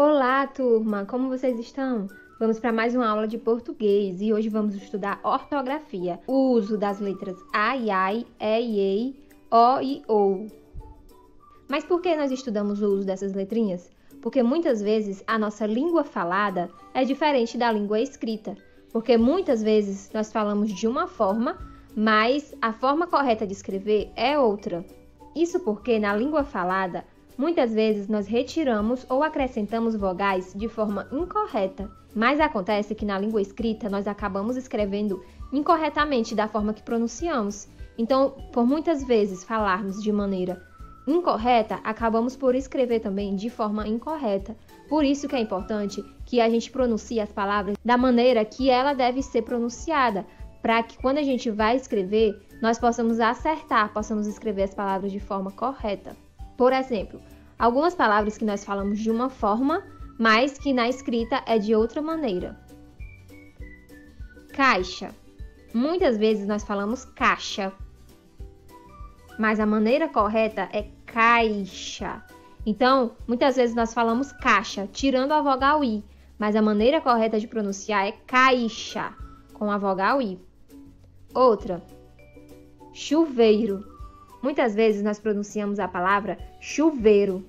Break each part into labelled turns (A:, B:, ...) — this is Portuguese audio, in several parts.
A: Olá, turma! Como vocês estão? Vamos para mais uma aula de português e hoje vamos estudar ortografia, o uso das letras A e AI, E e EI, O e OU. Mas por que nós estudamos o uso dessas letrinhas? Porque muitas vezes a nossa língua falada é diferente da língua escrita, porque muitas vezes nós falamos de uma forma, mas a forma correta de escrever é outra. Isso porque na língua falada, muitas vezes nós retiramos ou acrescentamos vogais de forma incorreta, mas acontece que na língua escrita nós acabamos escrevendo incorretamente da forma que pronunciamos. Então, por muitas vezes falarmos de maneira incorreta, acabamos por escrever também de forma incorreta. Por isso que é importante que a gente pronuncie as palavras da maneira que ela deve ser pronunciada, para que quando a gente vai escrever, nós possamos acertar, possamos escrever as palavras de forma correta. Por exemplo, algumas palavras que nós falamos de uma forma, mas que na escrita é de outra maneira. Caixa. Muitas vezes nós falamos caixa, mas a maneira correta é caixa. Então, muitas vezes nós falamos caixa, tirando a vogal I, mas a maneira correta de pronunciar é caixa, com a vogal I. Outra, chuveiro. Muitas vezes nós pronunciamos a palavra chuveiro.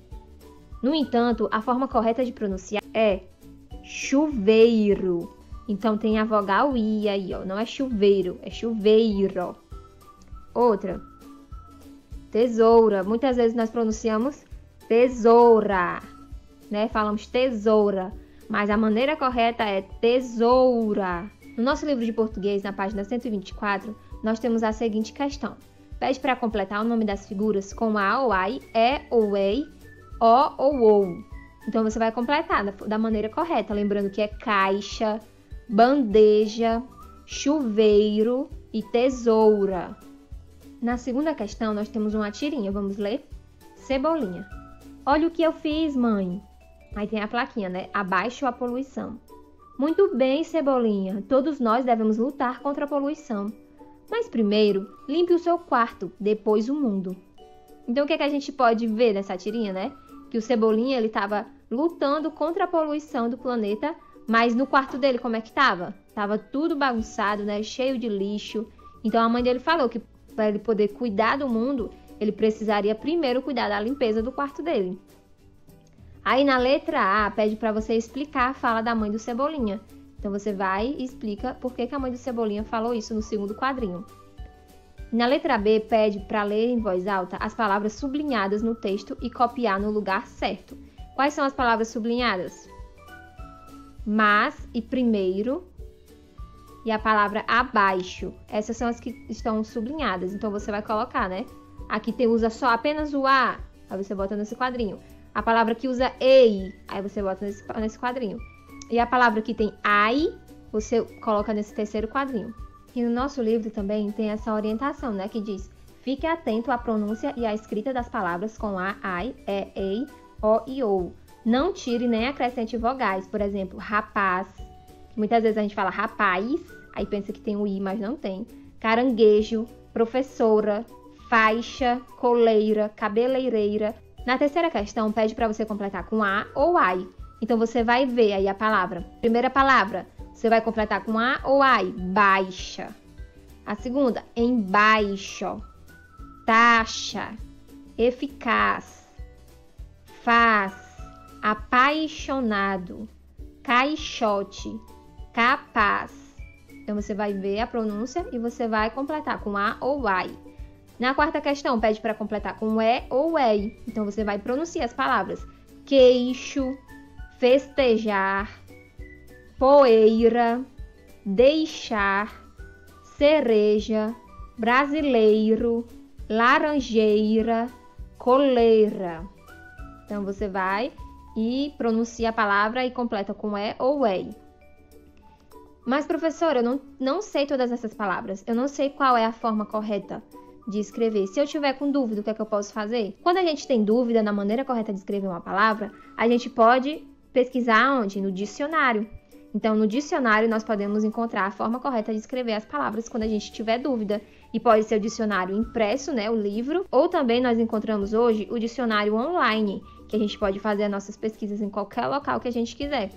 A: No entanto, a forma correta de pronunciar é chuveiro. Então tem a vogal I aí, ó. Não é chuveiro, é chuveiro. Outra, tesoura. Muitas vezes nós pronunciamos tesoura, né? Falamos tesoura, mas a maneira correta é tesoura. No nosso livro de português, na página 124, nós temos a seguinte questão. Pede para completar o nome das figuras com A ou AI, E ou EI, O ou OU. Então, você vai completar da maneira correta, lembrando que é caixa, bandeja, chuveiro e tesoura. Na segunda questão, nós temos uma tirinha. Vamos ler? Cebolinha. Olha o que eu fiz, mãe. Aí tem a plaquinha, né? Abaixo a poluição. Muito bem, Cebolinha. Todos nós devemos lutar contra a poluição. Mas primeiro, limpe o seu quarto, depois o mundo. Então, o que é que a gente pode ver nessa tirinha, né? Que o Cebolinha, ele estava lutando contra a poluição do planeta, mas no quarto dele, como é que estava? Tava tudo bagunçado, né? Cheio de lixo. Então, a mãe dele falou que para ele poder cuidar do mundo, ele precisaria primeiro cuidar da limpeza do quarto dele. Aí, na letra A, pede para você explicar a fala da mãe do Cebolinha. Então, você vai e explica por que a mãe do Cebolinha falou isso no segundo quadrinho. Na letra B, pede para ler em voz alta as palavras sublinhadas no texto e copiar no lugar certo. Quais são as palavras sublinhadas? Mas e primeiro e a palavra abaixo. Essas são as que estão sublinhadas. Então, você vai colocar, né? Aqui usa só apenas o A, aí você bota nesse quadrinho. A palavra que usa EI, aí você bota nesse quadrinho. E a palavra que tem AI, você coloca nesse terceiro quadrinho. E no nosso livro também tem essa orientação, né? Que diz, fique atento à pronúncia e à escrita das palavras com A, AI, E, EI, O e OU. Não tire nem acrescente vogais. Por exemplo, rapaz. Muitas vezes a gente fala rapaz, aí pensa que tem o I, mas não tem. Caranguejo, professora, faixa, coleira, cabeleireira. Na terceira questão, pede para você completar com A ou AI. Então, você vai ver aí a palavra. Primeira palavra, você vai completar com A ou AI? Baixa. A segunda, embaixo. Taxa. Eficaz. Faz. Apaixonado. Caixote. Capaz. Então, você vai ver a pronúncia e você vai completar com A ou AI. Na quarta questão, pede para completar com E ou EI. Então, você vai pronunciar as palavras queixo, festejar, poeira, deixar, cereja, brasileiro, laranjeira, coleira. Então, você vai e pronuncia a palavra e completa com E ou EI. Mas, professora, eu não sei todas essas palavras. Eu não sei qual é a forma correta de escrever. Se eu tiver com dúvida, o que é que eu posso fazer? Quando a gente tem dúvida na maneira correta de escrever uma palavra, a gente pode pesquisar onde? No dicionário. Então, no dicionário, nós podemos encontrar a forma correta de escrever as palavras quando a gente tiver dúvida. E pode ser o dicionário impresso, né, o livro, ou também nós encontramos hoje o dicionário online, que a gente pode fazer as nossas pesquisas em qualquer local que a gente quiser.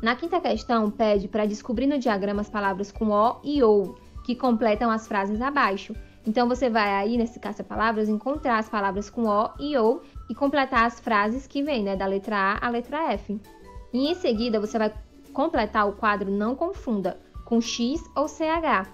A: Na quinta questão, pede para descobrir no diagrama as palavras com O e OU, que completam as frases abaixo. Então, você vai aí, nesse caça-palavras, encontrar as palavras com O e OU e completar as frases que vêm, né, da letra A à letra F. E em seguida, você vai completar o quadro Não Confunda, com X ou CH.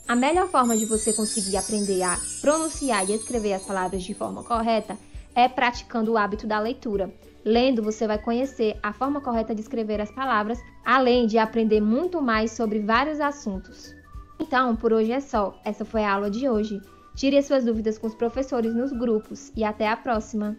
A: A melhor forma de você conseguir aprender a pronunciar e escrever as palavras de forma correta é praticando o hábito da leitura. Lendo, você vai conhecer a forma correta de escrever as palavras, além de aprender muito mais sobre vários assuntos. Então, por hoje é só. Essa foi a aula de hoje. Tire as suas dúvidas com os professores nos grupos e até a próxima!